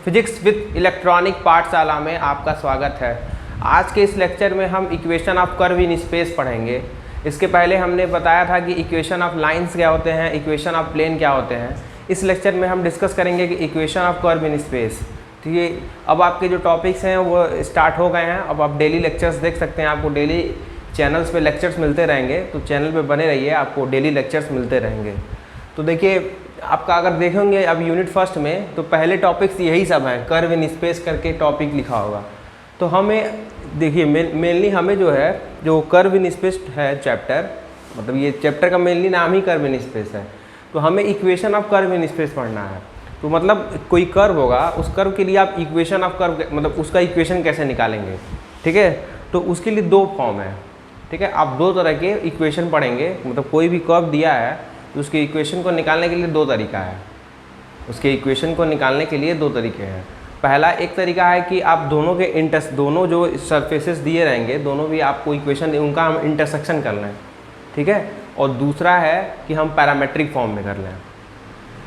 Physics with electronic पाठशाला में आपका स्वागत है। आज के इस लेक्चर में हम equation of curve in space पढ़ेंगे। इसके पहले हमने बताया था कि इक्वेशन ऑफ लाइंस क्या होते हैं, इक्वेशन ऑफ प्लेन क्या होते हैं। इस लेक्चर में हम डिस्कस करेंगे कि equation of curve in space. ठीक है, अब आपके जो टॉपिक्स हैं वो स्टार्ट हो गए हैं। अब आप डेली लेक्चर्स देख सकते हैं, आपको डेली चैनल्स पे लेक्चर्स मिलते रहेंगे, तो चैनल पे बने रहिए, आपको डेली लेक्चर्स मिलते रहेंगे। तो देखिए, आपका अगर देखेंगे अब यूनिट फर्स्ट में तो पहले टॉपिक्स यही सब हैं, कर्व इन स्पेस करके टॉपिक लिखा होगा। तो हमें देखिए मेनली हमें जो कर्व इन स्पेस है चैप्टर, मतलब ये चैप्टर का मेनली नाम ही कर्व इन स्पेस है। तो हमें equation of curve in space पढ़ना है। तो मतलब कोई कर्व होगा, उस कर्व के लिए आप इक्वेशन ऑफ कर्व मतलब उसका इक्वेशन कैसे निकालेंगे। ठीक है, तो उसके लिए दो फॉर्म है। ठीक है, आप दो तरह के इक्वेशन पढ़ेंगे। मतलब कोई भी कर्व दिया है तो उसके इक्वेशन को निकालने के लिए दो तरीका है। उसके इक्वेशन को निकालने के लिए दो तरीके हैं। पहला एक तरीका है कि आप दोनों के दोनों जो सरफेसेस दिए रहेंगे, दोनों भी आपको इक्वेशन उनका हम इंटरसेक्शन कर लें। ठीक है, और दूसरा है कि हम पैरामेट्रिक फॉर्म में कर लें।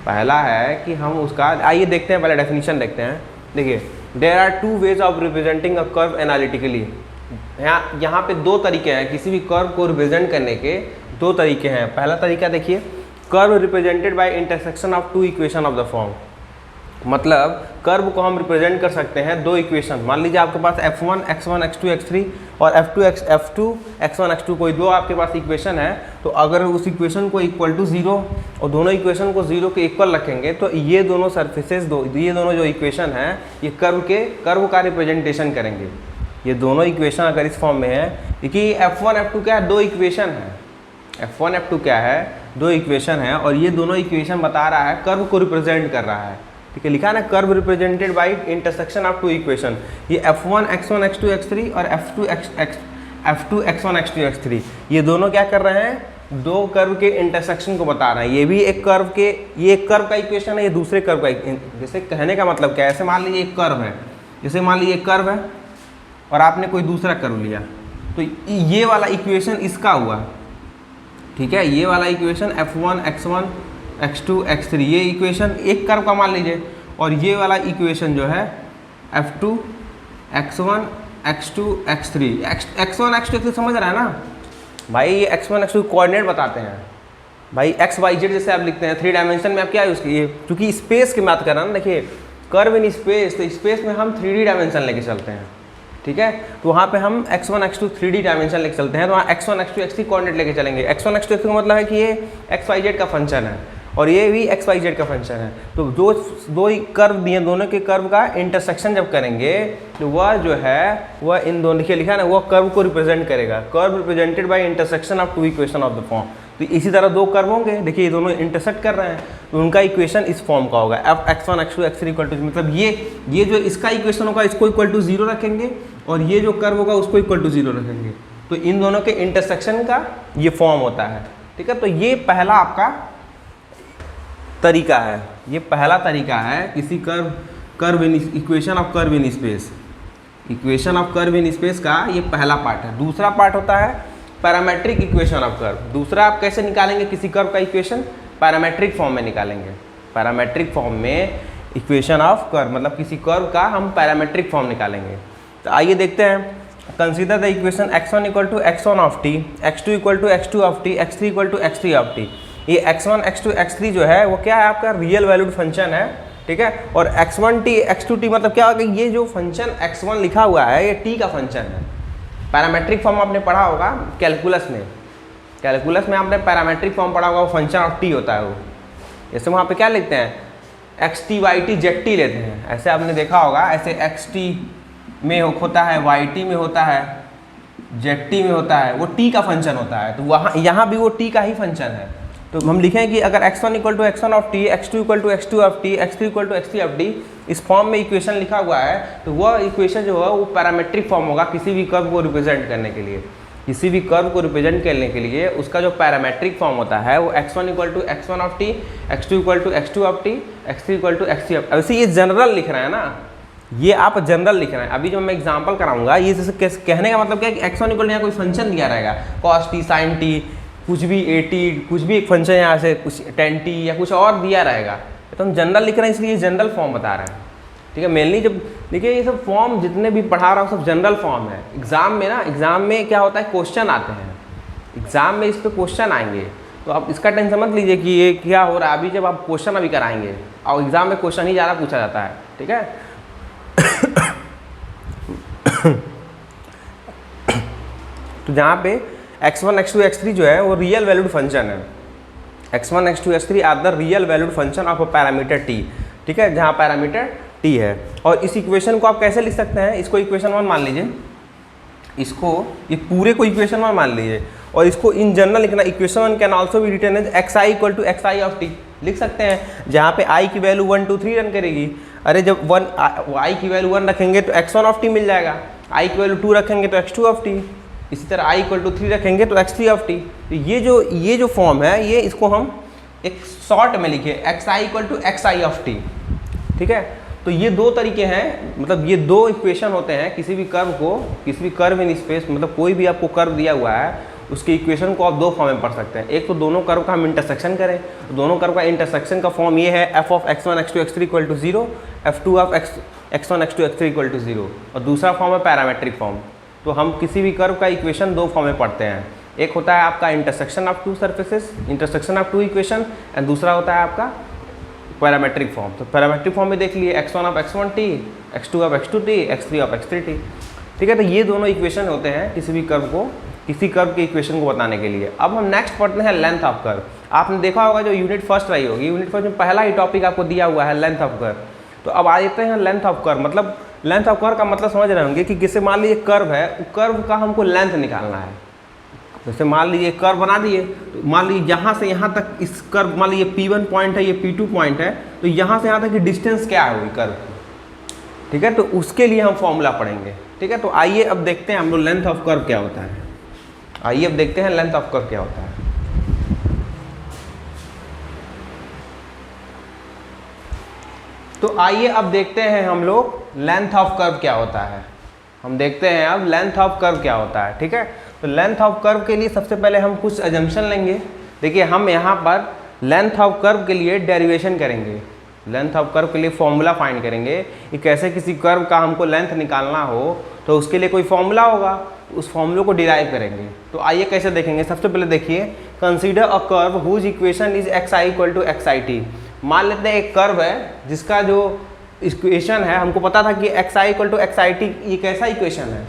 पहला है कि हम उसका, आइए देखते हैं, पहले डेफिनेशन देखते हैं। देखिए, there are two ways of representing a curve analytically. यहाँ पे दो तरीके हैं किसी भी कर्व को रिप्रेजेंट करने के, दो तरीके हैं। पहला तरीका देखिए, curve represented by intersection of two equation of the form. मतलब कर्व को हम रिप्रेजेंट कर सकते हैं दो इक्वेशन। मान लीजिए आपके पास f1 x1 x2 x3 और f2 x1 x2 कोई दो आपके पास इक्वेशन है। तो अगर उस इक्वेशन को इक्वल टू 0 और दोनों इक्वेशन को 0 के इक्वल रखेंगे तो ये दोनों सरफेसेस ये दोनों जो इक्वेशन हैं ये कर्व का रिप्रेजेंटेशन करेंगे। ये दोनों इक्वेशन अगर इस फॉर्म में है, देखिए f1 f2 क्या है, दो इक्वेशन है। f1 f2 क्या है, दो इक्वेशन है, और ये दोनों इक्वेशन बता रहा है कर्व को रिप्रेजेंट कर रहा है। ठीक है, लिखा है ना, curve represented by intersection of two equation. ये f1 x1 x2 x3 और f2 x1 x2 x3 ये दोनों क्या कर रहे हैं, दो कर्व के इंटरसेक्शन को बता रहे हैं। ये भी एक कर्व के, ये एक कर्व का इक्वेशन है, ये दूसरे कर्व का। जैसे कहने का मतलब क्या है, ऐसे मान लीजिए एक कर्व है, जैसे मान लीजिए एक कर्व है और आपने कोई दूसरा कर्व लिया, तो ये वाला इक्वेशन इसका हुआ। ठीक है, ये वाला equation f1 x1 x2 x3 ये इक्वेशन एक कर्व का मान लीजिए, और ये वाला इक्वेशन जो है f2 x1 x2 x3 x1 x2 x3 समझ रहा है ना भाई। ये x1 x2 कोऑर्डिनेट बताते हैं भाई, x y z जैसे आप लिखते हैं 3 डायमेंशन में। आप क्या यूज़ कीजिए, क्योंकि स्पेस की बात कर रहे हैं ना। देखिए, कर्व इन स्पेस, तो स्पेस में हम 3D डायमेंशन लेके चलते हैं। ठीक है, तो वहाँ पे हम x1 x2 3D डायमेंशन लेके चलते हैं, तो वहाँ x1 x2 x3 कोऑर्डिनेट लेके चलेंगे। x1 x2 x3 का मतलब है कि ये x y z का फंक्शन है और ये भी x y z का फंक्शन है। तो जो दो कर्व दिए, दोनों के कर्व का इंटरसेक्शन जब करेंगे तो वह जो है वह इन दोनों लिखा है ना, वह कर्व को रिप्रेजेंट करेगा। Curve represented by intersection of two equation of the form. तो इसी तरह दो कर्व होंगे, देखिए ये दोनों इंटरसेक्ट कर रहे हैं, तो उनका इक्वेशन इस फॉर्म का होगा x1 x2 x3 equal to, मतलब ये जो इसका इक्वेशन होगा इसको इक्वल टू 0 रखेंगे, और ये जो कर्व होगा उसको इक्वल टू 0 रखेंगे। तो इन दोनों के इंटरसेक्शन का ये फॉर्म होता है। ठीक है, तो ये पहला आपका तरीका है, ये पहला तरीका है किसी curve in equation of curve in space. Equation of curve in space का ये पहला पार्ट है। दूसरा पार्ट होता है पैरामेट्रिक इक्वेशन ऑफ कर्व। दूसरा आप कैसे निकालेंगे किसी कर्व का इक्वेशन, पैरामेट्रिक फॉर्म में निकालेंगे। पैरामेट्रिक फॉर्म में इक्वेशन ऑफ कर्व मतलब किसी कर्व का हम पैरामेट्रिक फॉर्म निकालेंगे। तो आइए देखते हैं। Consider the equation x1 equal to x1 of t, x2 equal to x2 of t, x3 equal to x3 of t। ये x1 x2 x3 जो है वो क्या है, आपका रियल वैल्यूड फंक्शन है। ठीक है, और x1t x2t मतलब क्या होगा, ये जो फंक्शन x1 लिखा हुआ है ये t का फंक्शन है। पैरामेट्रिक फॉर्म आपने पढ़ा होगा कैलकुलस में आपने पैरामेट्रिक फॉर्म पढ़ा होगा, वो फंक्शन ऑफ t होता है वो। जैसे वहाँ पे क्या लिखते हैं, xt yt zt लेते हैं, ऐसे आपने देखा होगा। ऐसे xt में होता है, yt में होता है, zt में होता है, वो t का फंक्शन होता है। तो वहाँ यहाँ भी वो t का ही फंक्शन है। तो हम लिखें कि अगर x1 equal to x1 of t, x2 equal to x2 of t, x3 equal to x3 of t इस फॉर्म में इक्वेशन लिखा हुआ है, तो वह इक्वेशन जो है वो पैरामेट्रिक फॉर्म होगा किसी भी कर्व को रिप्रेजेंट करने के लिए। किसी भी कर्व को रिप्रेजेंट करने के लिए उसका जो पैरामेट्रिक फॉर्म होता है वो x1 equal to x1 of t, x2 equal to x2 of t, x3 equal to x3 of. वैसे ये जनरल लिख रहे हैं ना, ये आप जनरल लिख रहे हैं। अभी जो मैं एग्जांपल कराऊंगा, ये जैसे कहने का मतलब क्या है कि x1 इक्वल यहाँ कोई फंक्शन दिया रहेगा, cos t, sin t, कुछ भी 80, कुछ भी एक फंक्शन यहाँ से कुछ 10t या कुछ और दिया रहेगा। तो हम जनरल लिख रहे हैं, इसलिए जनरल फॉर्म बता रहे हैं। ठीक है। मेनली जब देखिए ये सब फॉर्म जितने भी पढ़ा रहा हूँ सब जनरल फॉर्म है। एग्ज़ाम में क्या होता है, क्वेश्चन आते हैं, एग्ज़ाम में इस पर क्वेश्चन आएंगे, तो आप इसका टेंशन मत लीजिए कि ये क्या हो रहा है। अभी जब आप क्वेश्चन अभी कराएंगे और एग्ज़ाम में क्वेश्चन ही ज़्यादा पूछा जाता है, ठीक है। तो जहाँ पे x1 x2 x3 जो है वो रियल वैल्यूड फंक्शन है। x1 x2 x3 are the real valued function of a parameter t, ठीक है, जहाँ पैरामीटर t है। और इस इक्वेशन को आप कैसे लिख सकते हैं, इसको इक्वेशन 1 मान लीजिए, इसको ये पूरे को इक्वेशन 1 मान लीजिए, और इसको इन जनरल लिखना, equation 1 can also be written as xi equal to xi of t, लिख सकते हैं, जहाँ पे i की वैल्यू 1 2 3 रन करेगी। अरे जब i की वैल्यू 1 रखेंगे तो x1 ऑफ t मिल जाएगा, i की वैल्यू 2 रखेंगे तो x2 ऑफ t, इसी तरह i इक्वल टू 3 रखेंगे तो x3 ऑफ t। तो ये जो फॉर्म है, ये इसको हम एक शॉर्ट में लिखे xi equal to xi of t, ठीक है। तो ये दो तरीके हैं, मतलब ये दो इक्वेशन होते हैं किसी भी कर्व इन स्पेस, मतलब कोई भी आपको कर्व दिया हुआ है उसके इक्वेशन को आप दो फॉर्म में पढ़ सकते हैं। एक तो दोनों कर्व का हम इंटरसेक्शन करें, तो दोनों कर्व का इंटरसेक्शन का फॉर्म ये है f of x1 x2 x3 equal to 0, f2 of x1 x2 x3 equal to 0, और दूसरा फॉर्म है पैरामेट्रिक फॉर्म। तो हम किसी भी कर्व का इक्वेशन दो फॉर्म में पढ़ते हैं, एक होता है आपका intersection of two surfaces, intersection of two equation, and दूसरा होता है आपका पैरामेट्रिक फॉर्म। तो पैरामेट्रिक फॉर्म में देख लिए x1 of x1t, x2 of x2t, x3 of x3t, ठीक है। तो ये दोनों इक्वेशन होते हैं किसी कर्व के इक्वेशन को बताने के लिए। अब हम नेक्स्ट पढ़ते हैं लेंथ ऑफ कर्व। आपने देखा होगा जो यूनिट फर्स्ट रही होगी, यूनिट फर्स्ट में पहला ही टॉपिक आपको दिया हुआ है लेंथ ऑफ कर्व। तो अब आ जाते हैं लेंथ ऑफ कर्व। मतलब लेंथ ऑफ कर्व का मतलब समझ रहे होंगे कि जैसे मान लीजिए कर्व है, कर्व का हमको लेंथ निकालना है। जैसे मान लीजिए कर्व बना दिए, तो मान लीजिए यहाँ से यहाँ तक इस कर्व, मान लीजिए P1 पॉइंट है, ये P2 पॉइंट है, तो यहाँ से यहाँ तक की डिस्टेंस क्या है हुई कर्व की, ठीक है। तो उसके लिए हम फॉर्मूला पढ़ेंगे, ठीक है। तो आइए अब देखते हैं हम लोग लेंथ ऑफ कर्व क्या होता है। आइए अब देखते हैं लेंथ ऑफ कर्व क्या होता है। तो आइए अब देखते हैं हम लोग लेंथ ऑफ कर्व क्या होता है। हम देखते हैं अब लेंथ ऑफ कर्व क्या होता है, ठीक है। तो लेंथ ऑफ कर्व के लिए सबसे पहले हम कुछ अजम्पशन लेंगे। देखिए हम यहाँ पर लेंथ ऑफ कर्व के लिए डेरिवेशन करेंगे, लेंथ ऑफ कर्व के लिए फॉर्मूला फाइंड करेंगे कि कैसे किसी कर्व का हमको लेंथ निकालना हो तो उसके लिए कोई फॉर्मूला होगा, उस फॉर्मूले को डिराइव करेंगे। तो आइए कैसे देखेंगे। सबसे पहले देखिए, consider a curve whose equation is xi equal to xit। मान लेते हैं एक कर्व है जिसका जो इक्वेशन है, हमको पता था कि xi इक्वल टू xit, ये कैसा इक्वेशन है,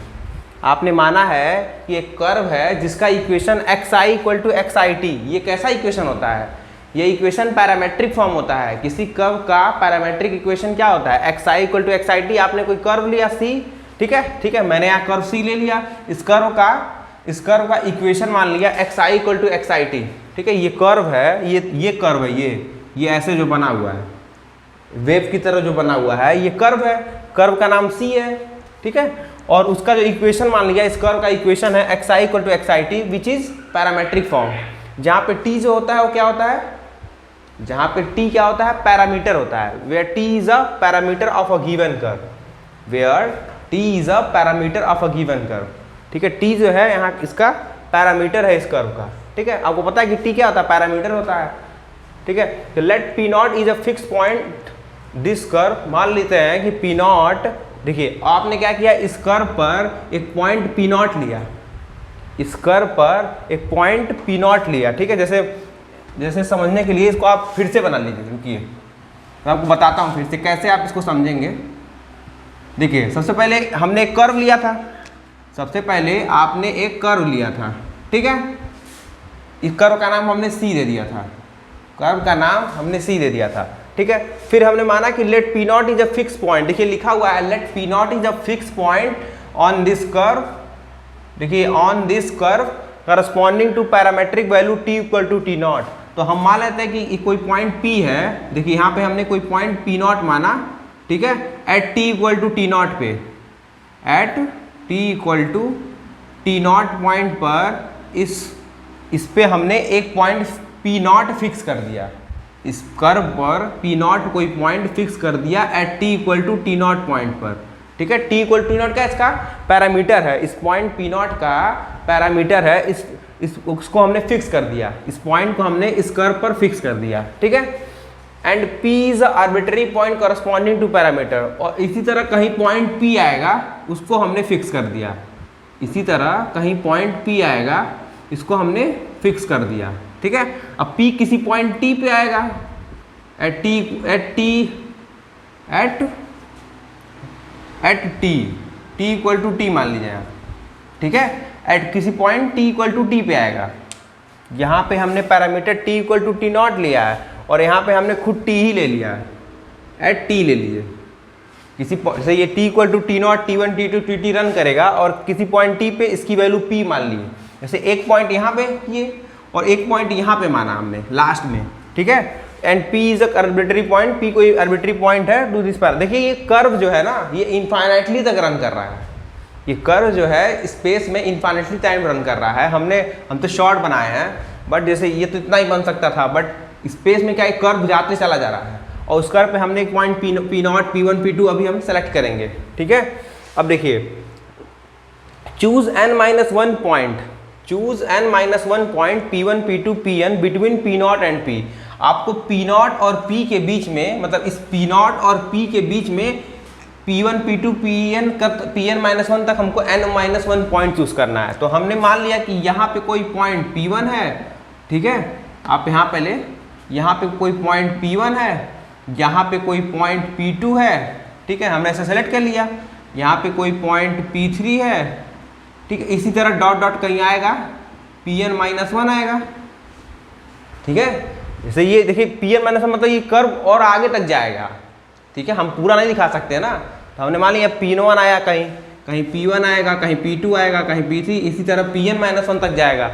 आपने माना है कि एक कर्व है जिसका equation xi equal to xit, ये कैसा इक्वेशन होता है, ये इक्वेशन पैरामेट्रिक फॉर्म होता है। किसी कर्व का पैरामेट्रिक इक्वेशन क्या होता है, xi इक्वल टू xit। आपने कोई कर्व लिया c, ठीक है, मैंने यहाँ कर्व c ले लिया, इस कर्व का इक्वेशन मान लिया xi इक्वल टू xit, ठीक है। ये कर्व है, ये कर्व है, ये ऐसे जो बना हुआ है, वेव की तरह जो बना हुआ है, ये कर्व है, कर्व का नाम c है, ठीक है। और उसका जो इक्वेशन मान लिया, इस कर्व का इक्वेशन है xi equal to xit which is parametric form. जहाँ पे t जो होता है वो क्या होता है, जहाँ पे t क्या होता है, पैरामीटर होता है। Where t is a parameter of a given curve, where t is a parameter of a given curve, ठीक है। t जो है यहाँ इसका पैरामीटर है इस कर्व का, ठीक है। आपको पता है कि t क्या होता है, पैरामीटर होता है, ठीक है। तो let p naught is a fix point this curve. मान लेते हैं कि p नॉट, देखिए आपने क्या किया, इस कर्व पर एक पॉइंट p नॉट लिया, इस कर्व पर एक पॉइंट p नॉट लिया, ठीक है। जैसे समझने के लिए इसको आप फिर से बना लीजिए, रुकिए मैं आपको बताता हूँ फिर से कैसे आप इसको समझेंगे। देखिए सबसे पहले हमने एक कर्व लिया था, सबसे पहले आपने एक कर्व लिया था, ठीक है। इस कर्व का नाम हमने c दे दिया था, कर्व का नाम हमने c दे दिया था, ठीक है। फिर हमने माना कि let p naught is a fix point, देखिए लिखा हुआ है let p naught is a fix point on this curve, देखिए on this curve corresponding to parametric value t equal to t naught. तो हम मान लेते हैं कि कोई पॉइंट p है, देखिए यहाँ पे हमने कोई पॉइंट p नॉट माना, ठीक है, at t equal to t naught पे, at t equal to t naught point पर इस पे हमने एक पॉइंट p नॉट फिक्स कर दिया, इस कर्व पर p नॉट कोई पॉइंट फिक्स कर दिया at t equal to t naught point पर, ठीक है। t equal to t naught का इसका पैरामीटर है, इस पॉइंट p नॉट का पैरामीटर है, उसको हमने फिक्स कर दिया, इस पॉइंट को हमने इस कर्व पर फिक्स कर दिया, ठीक है। And P is arbitrary point corresponding to parameter. और इसी तरह कहीं पॉइंट P आएगा उसको हमने फिक्स कर दिया, इसी तरह कहीं पॉइंट P आएगा इसको हमने फिक्स कर दिया, ठीक है। अब P किसी पॉइंट T पे आएगा, at T equal to T मान लीजिए आप, ठीक है। एट किसी point T equal to T पे आएगा। यहाँ पे हमने parameter T equal to T naught लिया है और यहाँ पे हमने खुद T ही ले लिया है, एट T ले लीजिए किसी से, ये T equal to T naught T1 T2 T run करेगा और किसी पॉइंट T पे इसकी वैल्यू P मान ली। जैसे एक पॉइंट यहाँ पे किए और एक पॉइंट यहाँ पे माना हमने लास्ट में, ठीक है। And P is a arbitrary point, P कोई आर्बिट्ररी पॉइंट है टू दिस पैर। देखिए ये कर्व जो है ना ये इनफाइनाइटली तक रन कर रहा है, ये कर्व जो है स्पेस में इनफाइनाइटली टाइम रन कर रहा है। हम तो शॉर्ट बनाए हैं, बट जैसे ये तो इतना ही बन सकता था, बट स्पेस में क्या एक कर्व जाते चला जा रहा है और उस कर्व पे हमने एक point P naught P1 P2 अभी हम सेलेक्ट करेंगे, ठीक है। अब देखिए choose n-1 point, choose n-1 point P1 P2 Pn between P naught and P। आपको P नॉट और P के बीच में, मतलब इस P नॉट और P के बीच में P1 P2 Pn-1 तक हमको n-1 पॉइंट चूज करना है। तो हमने मान लिया कि यहाँ पे कोई पॉइंट P1 है, ठीक है। आप यहाँ पहले यहाँ पे कोई पॉइंट P1 है, यहाँ पे कोई पॉइंट P2 है, ठीक है, हमने ऐसे सेलेक्ट कर लिया। यहाँ पे कोई पॉइंट P3 है, ठीक है। इसी तरह डॉट डॉट कहीं आएगा Pn-1 आएगा, ठीक है। जैसे ये देखिए Pn-1 मतलब ये कर्व और आगे तक जाएगा, ठीक है। हम पूरा नहीं दिखा सकते ना, तो हमने मान लिया P1 आया, कहीं P1 आएगा, कहीं P2 आएगा, कहीं P3, इसी तरह Pn-1 तक जाएगा,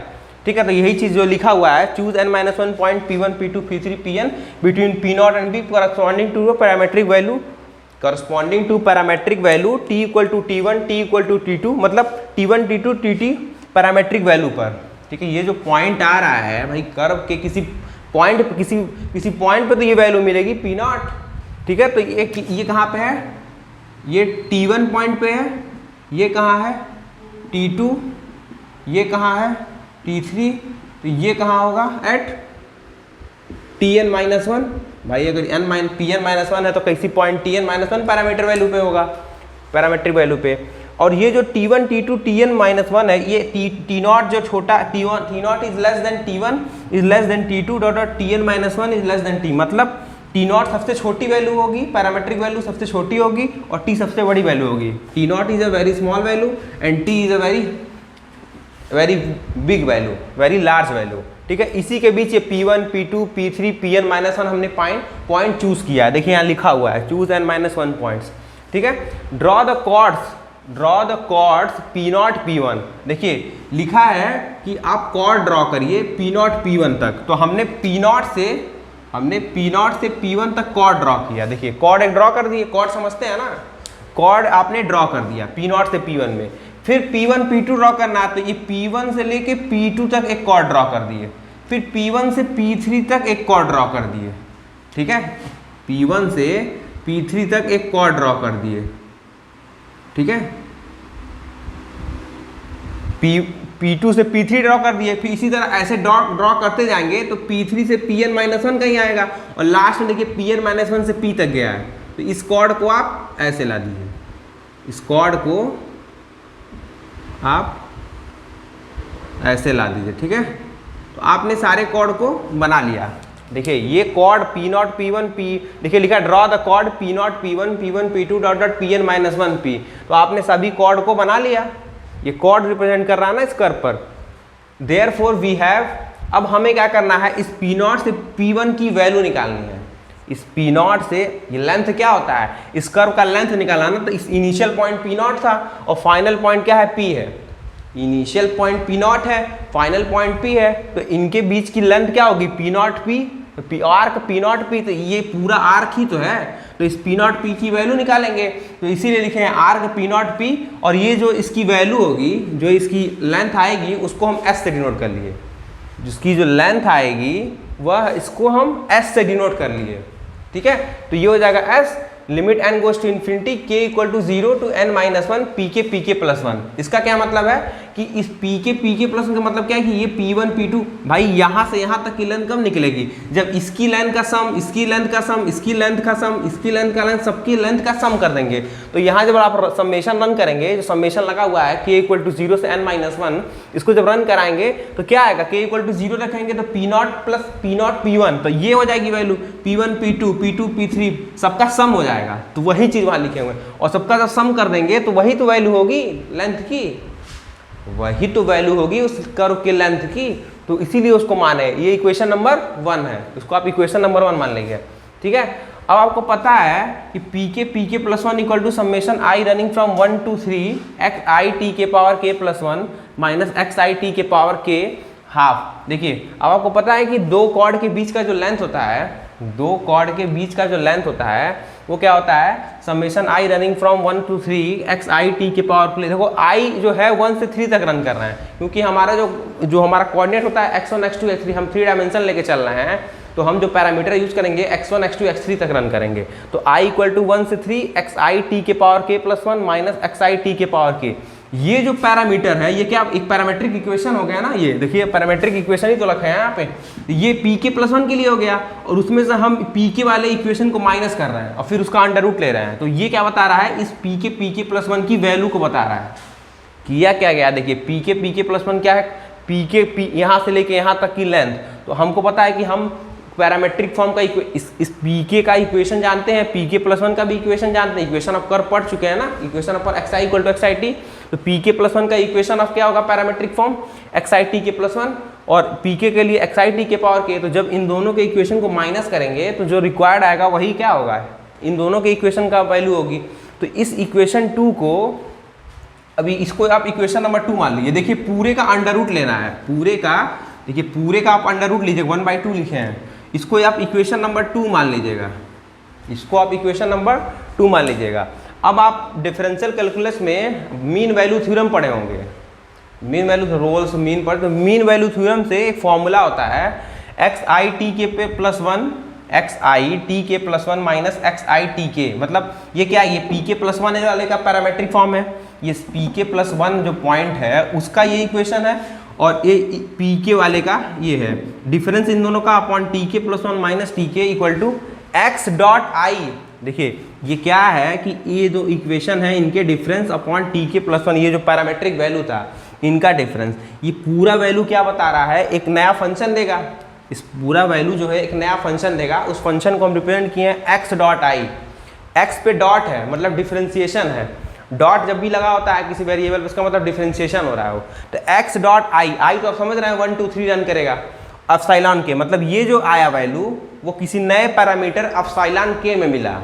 ठीक है। तो यही चीज़ जो लिखा हुआ है, choose n-1 point P1 P2 P3 Pn between P naught and P corresponding to parametric value, corresponding to parametric value T equal to T1 T equal to T2, मतलब T1 T2 T parametric value पर, ठीक है। ये जो point आ रहा है भाई curve के किसी पॉइंट पे, किसी पॉइंट पे तो ये वैल्यू मिलेगी P नॉट, ठीक है। तो ये कहाँ पे है, ये T1 पॉइंट पे है, ये कहाँ है T2, ये कहाँ है T3, तो ये कहाँ होगा एट Tn-1। भाई अगर Pn-1 है तो किसी पॉइंट Tn-1 पैरामीटर वैल्यू पे होगा, पैरामेट्रिक वैल्यू पे। और ये जो T1 T2 Tn-1 है, ये T नॉट जो छोटा T not is less than T1 is less than T2 dot Tn-1 is less than T, मतलब T नॉट सबसे छोटी वैल्यू होगी, पैरामेट्रिक वैल्यू सबसे छोटी होगी और T सबसे बड़ी वैल्यू होगी। T not is a very small value and T is a very big value, very large value, ठीक है। इसी के बीच ये P1 P2 P3 Pn-1 हमने पॉइंट चूज किया है। देखिए यहाँ लिखा हुआ है चूज n-1 पॉइंट्स, ठीक है। Draw the chords P naught P1। देखिए लिखा है कि आप कॉर्ड ड्रॉ करिए P नॉट P1 तक। तो हमने P नॉट से P1 तक कॉर्ड ड्रॉ किया। देखिए कॉर्ड एक ड्रॉ कर दिए, कॉर्ड समझते हैं ना, कॉर्ड आपने ड्रॉ कर दिया P नॉट से P1 में। फिर P1 P2 ड्रॉ करना है, तो ये P1 से लेके P2 तक एक कॉर्ड ड्रॉ कर दिए, फिर P1 से P3 तक एक कॉर्ड ड्रॉ कर दिए, ठीक है। P1 से P3 तक एक कॉर्ड ड्रॉ कर दिए, ठीक है। P2 से P3 ड्रॉ कर दिए, फिर इसी तरह ऐसे ड्रॉ करते जाएंगे तो P3 से Pn-1 कहीं आएगा और लास्ट में देखिए Pn-1 से P तक गया है। तो इस कॉर्ड को आप ऐसे ला दीजिए, इस कॉर्ड को आप ऐसे ला दीजिए, ठीक है। तो आपने सारे कॉर्ड को बना लिया। देखिए ये cord P naught P1 P, देखिए लिखा draw the chord P naught P1 P1 P2 dot dot Pn-1 P। तो आपने सभी कॉर्ड को बना लिया, ये कॉर्ड रिप्रेजेंट कर रहा है ना इस कर्व पर। देयरफॉर वी हैव, अब हमें क्या करना है, इस P नॉट से P1 की वैल्यू निकालनी है। इस P नॉट से ये लेंथ क्या होता है, इस कर्व का लेंथ निकालना ना, तो इस इनिशियल पॉइंट P नॉट था और फाइनल पॉइंट क्या है P है। इनिशियल पॉइंट P नॉट है, फाइनल पॉइंट P है, तो इनके बीच की लेंथ क्या होगी P नॉट P, तो आर्क P नॉट P, तो ये पूरा आर्क ही तो है, तो इस P नॉट P की वैल्यू निकालेंगे। तो इसीलिए लिखे हैं आर्क P नॉट P, और ये जो इसकी वैल्यू होगी, जो इसकी लेंथ आएगी उसको हम S से डिनोट कर लिए, जिसकी जो लेंथ आएगी वह इसको हम S से डिनोट कर लिए, ठीक है। तो ये हो जाएगा S, limit n goes to infinity k equal to 0 to n minus 1 pk plus 1। इसका क्या मतलब है कि इस pk प्लस 1 का मतलब क्या है कि ये p1 p2 भाई यहाँ से यहाँ तक की लेंथ कब निकलेगी, जब इसकी लेंथ का सम, इसकी लेंथ का सम, इसकी लेंथ का सम, इसकी लेंथ का लेंथ, सबकी लेंथ का सम कर देंगे। तो यहाँ जब आप समेशन रन करेंगे, जो समेशन लगा हुआ है k इक्वल टू 0 से n माइनस 1, इसको जब रन कराएंगे तो क्या आएगा, k इक्वल टू 0 रखेंगे तो p0 प्लस p0 p1, तो ये हो जाएगी value p1 p2 p2 p3 सबका सम हो जाएगा। तो वही चीज वहां लिखे हुए और सबका जब सम कर देंगे तो वही तो वैल्यू होगी लेंथ की, वही तो वैल्यू होगी उस कर्व के लेंथ की। तो इसीलिए उसको माने, ये इक्वेशन नंबर 1 है, इसको आप इक्वेशन नंबर 1 मान लेंगे। ठीक है, अब आपको पता है कि pk plus 1 equal to summation i running from 1 to 3 x i t के power k plus 1 minus x i t के पावर k हाफ। देखिए अब आपको पता है कि दो कॉर्ड के बीच का जो लेंथ होता है, दो कॉर्ड के बीच का जो लेंथ होता है वो क्या होता है, summation i running from 1 to 3 x i t के पावर प्लस। देखो i जो है 1 से 3 तक रन कर रहे हैं, क्योंकि हमारा जो हमारा कोऑर्डिनेट होता है x1 x2 x3, हम 3 डायमेंशन लेके चल रहे हैं, तो हम जो पैरामीटर यूज करेंगे x1 x2 x3 तक रन करेंगे। तो i इक्वल टू 1 से 3 x i t के power k plus 1 minus x i t के पावर k। ये जो पैरामीटर है ये क्या एक पैरामेट्रिक इक्वेशन हो गया ना, ये देखिए पैरामेट्रिक इक्वेशन ही तो लिखा है यहाँ पे। ये pk प्लस 1 के लिए हो गया और उसमें से हम pk वाले इक्वेशन को माइनस कर रहे हैं और फिर उसका अंडर रूट ले रहे हैं। तो ये क्या बता रहा है, इस pk प्लस 1 की वैल्यू को बता रहा है। किया क्या गया, देखिए pk प्लस 1 क्या है, pk यहाँ से लेके यहाँ तक की लेंथ। तो हमको पता है कि हम पैरामेट्रिक फॉर्म का इस pk का इक्वेशन जानते हैं, pk प्लस 1 का भी इक्वेशन जानते हैं, इक्वेशन ऑफ कर्व पढ़ चुके हैं ना, equation of xi equal to xit। तो pk प्लस 1 का इक्वेशन ऑफ क्या होगा, पैरामेट्रिक फॉर्म xit के प्लस 1 और pk के लिए xit के पावर k। तो जब इन दोनों के इक्वेशन को माइनस करेंगे तो जो रिक्वायर्ड आएगा वही क्या होगा, इन दोनों के इक्वेशन का वैल्यू होगी। तो इस इक्वेशन 2 को अभी इसको आप इक्वेशन नंबर 2 मान लीजिए। देखिए पूरे का अंडर रूट लेना है, पूरे का, देखिए पूरे का आप अंडर रूट लीजिए, 1/2 लिखे हैं, इसको आप इक्वेशन नंबर 2 मान लीजिएगा, इसको आप इक्वेशन नंबर 2 मान लीजिएगा। अब आप डिफरेंशियल कैलकुलस में मीन वैल्यू थ्योरम पढ़े होंगे, मीन वैल्यू रोल्स मीन पढ़े, तो मीन वैल्यू थ्योरम से एक फॉर्मूला होता है एक्स आई टी के पे प्लस 1 एक्स आई टी के plus 1 minus x I T के। मतलब ये क्या है, ये पी के प्लस 1 वाले का पैरामेट्रिक फॉर्म है, ये पी के प्लस 1 जो पॉइंट है उसका ये इक्वेशन है और ये पी के वाले का ये है। डिफरेंस इन दोनों का अपॉन टी के प्लस 1 माइनस टी के equal to x dot i. देखिए ये क्या है कि ये जो इक्वेशन है इनके डिफरेंस अपॉन टी के प्लस 1, ये जो पैरामेट्रिक वैल्यू था इनका डिफरेंस, ये पूरा वैल्यू क्या बता रहा है, एक नया फंक्शन देगा। इस पूरा वैल्यू जो है एक नया फंक्शन देगा, उस फंक्शन को हम रिप्रेजेंट किए हैं एक्स डॉट आई। एक्स पे डॉट है मतलब डिफरेंशिएशन है, डॉट जब भी लगा होता है किसी वेरिएबल पे उसका मतलब डिफरेंशिएशन हो रहा है। तो एक्स डॉट आई, आई तो आप समझ रहे हैं 1 2 3 रन करेगा एप्सिलॉन के, मतलब ये जो आया वैल्यू वो किसी नए पैरामीटर एप्सिलॉन के में मिला।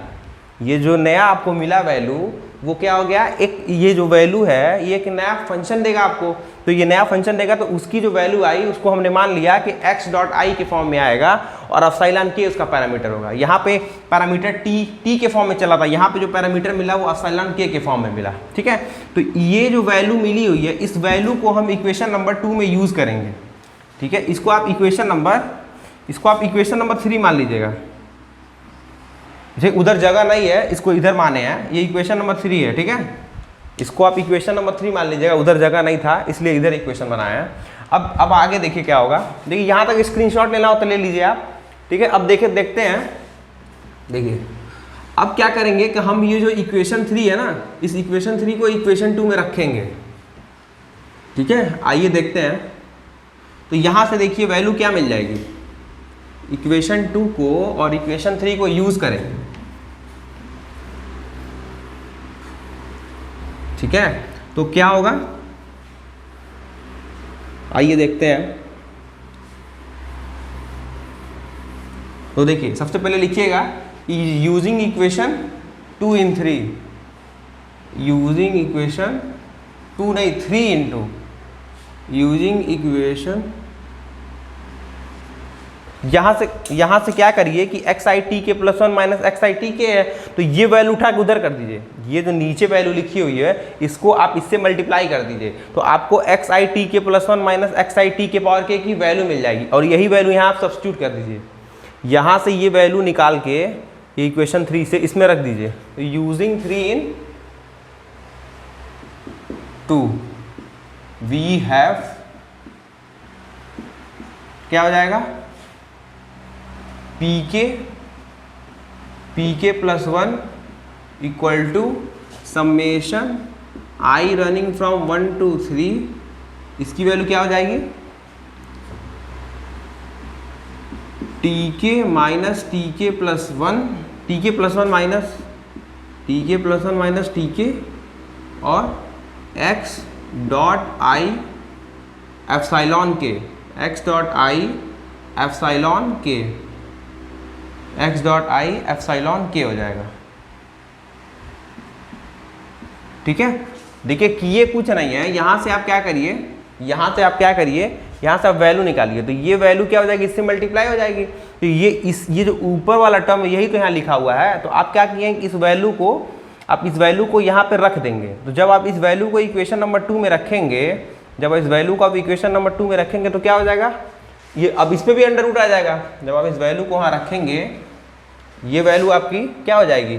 ये जो नया आपको मिला वैल्यू वो क्या हो गया, एक ये जो वैल्यू है ये एक नया फंक्शन देगा आपको। तो ये नया फंक्शन देगा तो उसकी जो वैल्यू आई उसको हमने मान लिया कि एक्स डॉट आई के फॉर्म में आएगा और एप्सिलॉन के उसका पैरामीटर होगा। यहाँ पे पैरामीटर टी के फॉर्म में चला था, यहाँ पे जो पैरामीटर मिला वो एप्सिलॉन के फॉर्म में मिला। ठीक है, तो ये जो वैल्यू मिली हुई है इस वैल्यू को हम इक्वेशन नंबर 2 में यूज़ करेंगे। ठीक है, इसको आप इक्वेशन नंबर 3 मान लीजिएगा। उधर जगह नहीं है, इसको इधर माने हैं, ये इक्वेशन नंबर 3 है। ठीक है, इसको आप इक्वेशन नंबर 3 मान लीजिएगा, उधर जगह नहीं था इसलिए इधर इक्वेशन बनाया है। अब आगे देखिए क्या होगा, देखिए यहाँ तक स्क्रीनशॉट लेना हो तो ले लीजिए आप। ठीक है, अब देखते हैं। देखिए अब क्या करेंगे कि हम ये जो इक्वेशन 3 है ना, इस इक्वेशन 3 को इक्वेशन 2 में रखेंगे। ठीक है, आइए देखते हैं। तो यहाँ से देखिए वैल्यू क्या मिल जाएगी, इक्वेशन 2 को और इक्वेशन 3 को यूज करें। ठीक है, तो क्या होगा आइए देखते हैं। तो देखिए सबसे पहले लिखिएगा using equation 2 in 3, using equation 2 नहीं 3 into यूजिंग इक्वेशन। यहाँ से क्या करिए कि एक्स आई टी के plus 1 minus x I T के है, तो ये वैल्यू उठा के उधर कर दीजिए। ये जो नीचे वैल्यू लिखी हुई है इसको आप इससे मल्टीप्लाई कर दीजिए, तो आपको एक्स आई टी के plus 1 minus x I T के पावर के की वैल्यू मिल जाएगी। और यही वैल्यू यहाँ आप सब्स्टिट्यूट कर दीजिए। यहाँ से ये वैल्यू निकाल के ये इक्वेशन 3 से इसमें रख दीजिए। तो यूजिंग 3 in 2 वी हैव, क्या हो जाएगा, पी के plus 1 equal to summation i running from 1 to 3, इसकी वैल्यू क्या हो जाएगी, टी के माइनस टी के प्लस 1, टी के प्लस 1 माइनस टी के प्लस 1 माइनस टी के, और एक्स डॉट आई एप्सिलॉन के, एक्स डॉट आई एप्सिलॉन के, एक्स डॉट आई एप्सिलॉन के हो जाएगा। ठीक है, देखिए किए कुछ नहीं है, यहाँ से आप क्या करिए, यहाँ से आप वैल्यू निकालिए। तो ये वैल्यू क्या हो जाएगी, इससे मल्टीप्लाई हो जाएगी। तो ये जो ऊपर वाला टर्म यही तो यहाँ लिखा हुआ है। तो आप क्या किए, इस वैल्यू को यहाँ पे रख देंगे। तो जब आप इस वैल्यू को इक्वेशन नंबर 2 में रखेंगे, तो क्या हो जाएगा, ये अब इस पर भी अंडर रूट आ जाएगा। जब आप इस वैल्यू को वहाँ रखेंगे, ये वैल्यू आपकी क्या हो जाएगी,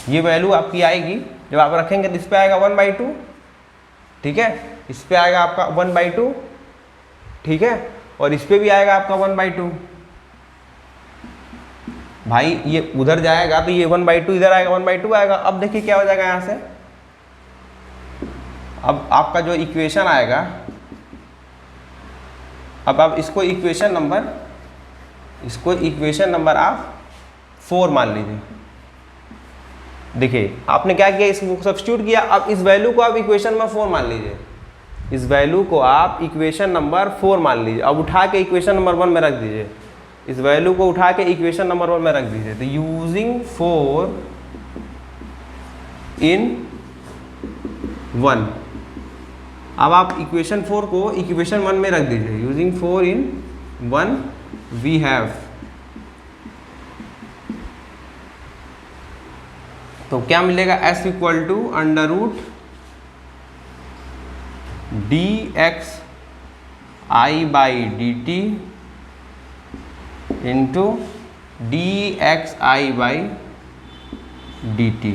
ये वैल्यू आपकी आएगी, जब आप रखेंगे तो इस पे आएगा 1/2, ठीक है, इस पे आएगा आपका 1/2, ठीक है, और इस पे भी आएगा आपका 1/2। भाई ये उधर जाएगा तो ये 1/2 इधर आएगा, 1/2 आएगा। अब देखिए क्या हो जाएगा यहाँ से, अब आपका जो इक्वेशन आएगा, अब आप इसको इक्वेशन नंबर आप 4 मान लीजिए। देखिए आपने क्या किया, इसको सब्स्टिट्यूट किया। अब इस वैल्यू को आप इक्वेशन नंबर 4 मान लीजिए, इस वैल्यू को आप इक्वेशन नंबर 4 मान लीजिए। अब उठा के इक्वेशन नंबर 1 में रख दीजिए, इस वैल्यू को उठा के इक्वेशन नंबर 1 में रख दीजिए। तो यूजिंग 4 in 1, अब आप इक्वेशन 4 को इक्वेशन 1 में रख दीजिए। यूजिंग 4 in 1 वी हैव, तो क्या मिलेगा, s equal to under root d x i by d t into d x i by d t.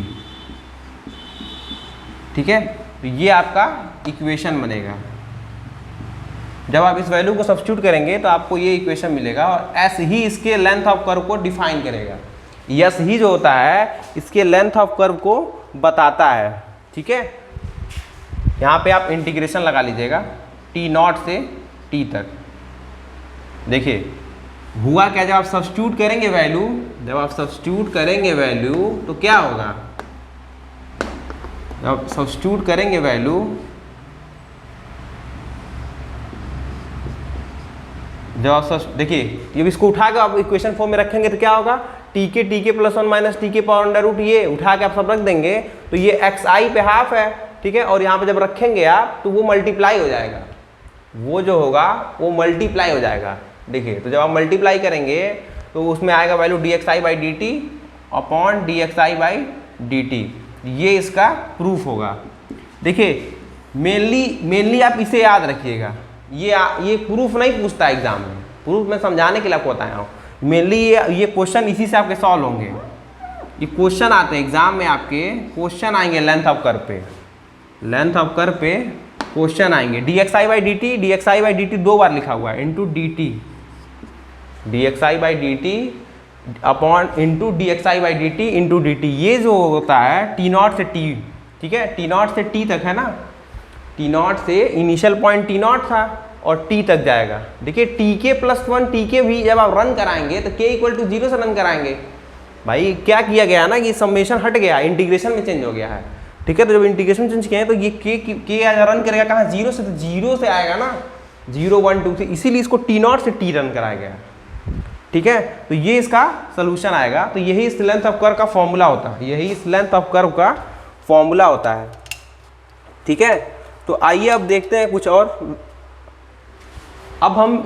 ठीक है, तो ये आपका इक्वेशन बनेगा। जब आप इस वैल्यू को सब्स्टिट्यूट करेंगे तो आपको ये इक्वेशन मिलेगा, और एस ही इसके लेंथ ऑफ कर्व को डिफाइन करेगा। यस ही जो होता है इसके लेंथ ऑफ कर्व को बताता है। ठीक है, यहाँ पे आप इंटीग्रेशन लगा लीजिएगा T0 से T तक। देखिए हुआ क्या, जब आप सब्स्टिट्यूट करेंगे वैल्यू, तो क्या होगा, जब आप सब्स्टिट्यूट करेंगे वैल्यू, देखिए ये इसको उठा के आप इक्वेशन 4 में रखेंगे तो क्या होगा, टी के प्लस 1 माइनस टी के पावर अंडर रूट, ये उठा के आप सब रख देंगे तो ये एक्स आई पे हाफ है। ठीक है, और यहाँ पे जब रखेंगे आप तो वो मल्टीप्लाई हो जाएगा, वो जो होगा वो मल्टीप्लाई हो जाएगा। देखिए तो जब आप मल्टीप्लाई करेंगे तो उसमें आएगा value D x i by d T upon D x i by d T. ये इसका प्रूफ होगा। देखिए मेनली आप इसे याद रखिएगा, ये प्रूफ नहीं पूछता एग्जाम में, प्रूफ मैं समझाने के लिए आपको बताया हूँ। मेनली ये क्वेश्चन इसी से आपके सॉल्व होंगे। ये क्वेश्चन आते हैं एग्जाम में, आपके क्वेश्चन आएंगे लेंथ ऑफ कर्व पे क्वेश्चन आएंगे। D x i by d T 2 बार लिखा हुआ है, into D T, D x i by d T upon into d x i by d t into D T. ये जो होता है T0 से T, ठीक है, T0 से T तक है ना, T0 से इनिशियल पॉइंट T0 था और T तक जाएगा। देखिए टी के प्लस 1 टी के भी जब आप रन कराएंगे तो k इक्वल टू 0 से रन कराएंगे। भाई क्या किया गया ना कि समेशन हट गया, इंटीग्रेशन में चेंज हो गया है। ठीक है, तो जब इंटीग्रेशन चेंज किया है तो ये k रन करेगा कहाँ, 0 से, तो 0 से आएगा ना, 0 1 2 3, इसीलिए इसको T0 से T रन कराया गया। ठीक है, तो ये इसका सोल्यूशन आएगा। तो यही इस लेंथ ऑफ कर्व का फॉर्मूला होता है, ठीक है। तो आइए अब देखते हैं कुछ और। अब हम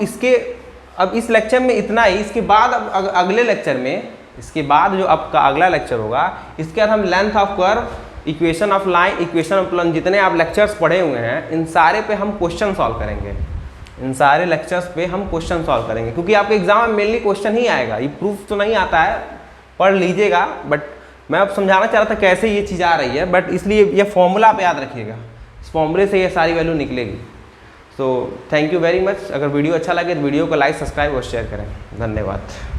अब इस लेक्चर में इतना ही। इसके बाद अब अगले लेक्चर में, इसके बाद जो आपका अगला लेक्चर होगा, इसके बाद हम length of curve, equation of line, equation of plane, जितने आप लेक्चर्स पढ़े हुए हैं इन सारे पे हम क्वेश्चन सॉल्व करेंगे। इन सारे लेक्चर्स पे हम क्वेश्चन सॉल्व करेंगे, क्योंकि आपके एग्जाम में मेनली क्वेश्चन ही आएगा, ये प्रूफ तो नहीं आता है, पढ़ लीजिएगा, बट मैं अब समझाना चाह रहा था कैसे ये चीज़ आ रही है, बट इसलिए ये फॉर्मूला आप याद रखिएगा, इस फॉर्मूले से ये सारी वैल्यू निकलेगी। So thank you very much. अगर वीडियो अच्छा लगे तो वीडियो को लाइक, सब्सक्राइब और शेयर करें। धन्यवाद।